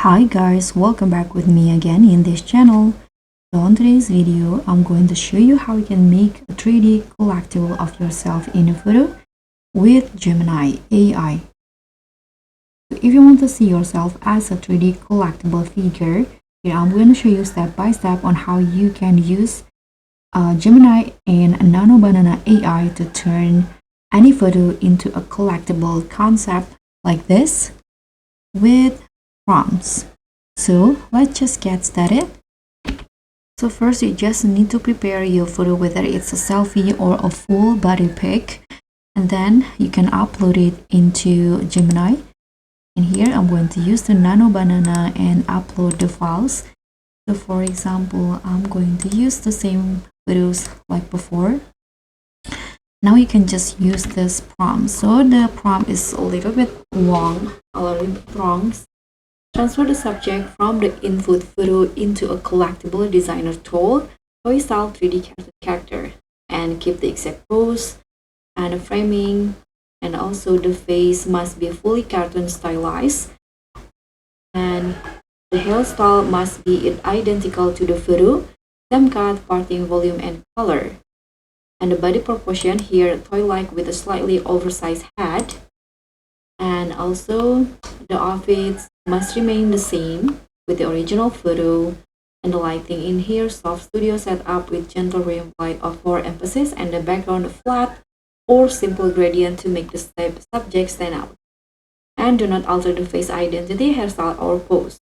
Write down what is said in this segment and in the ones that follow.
Hi guys, welcome back with me again in this channel. So on today's video, I'm going to show you how you can make a 3D collectible of yourself in a photo with Gemini AI. So if you want to see yourself as a 3D collectible figure, here I'm going to show you step by step on how you can use Gemini and Nano Banana AI to turn any photo into a collectible concept like this with prompts. So let's just get started. So first you just need to prepare your photo, whether it's a selfie or a full body pic, and then you can upload it into Gemini. And here I'm going to use the Nano Banana and upload the files. So for example, I'm going to use the same photos like before. Now you can just use this prompt. So the prompt is a little bit long, Transfer the subject from the input photo into a collectible designer tool, toy style 3D character, and keep the exact pose and the framing, and also the face must be fully cartoon stylized, and the hairstyle must be identical to the photo, same cut, parting, volume, and color. And the body proportion here, toy-like with a slightly oversized head, and also the outfits must remain the same with the original photo, and the lighting in here soft studio setup with gentle ray of light for emphasis, and the background flat or simple gradient to make the subject stand out. And do not alter the face identity, hairstyle, or pose.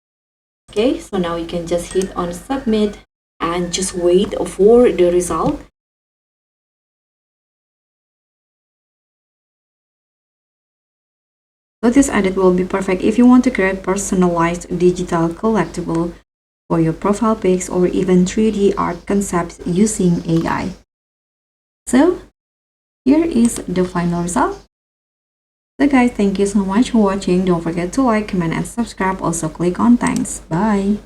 Okay, so now you can just hit on submit and just wait for the result. So this edit will be perfect if you want to create personalized digital collectible for your profile pics or even 3D art concepts using AI. So here is the final result. So guys, thank you so much for watching. Don't forget to like, comment, and subscribe. Also click on thanks. Bye.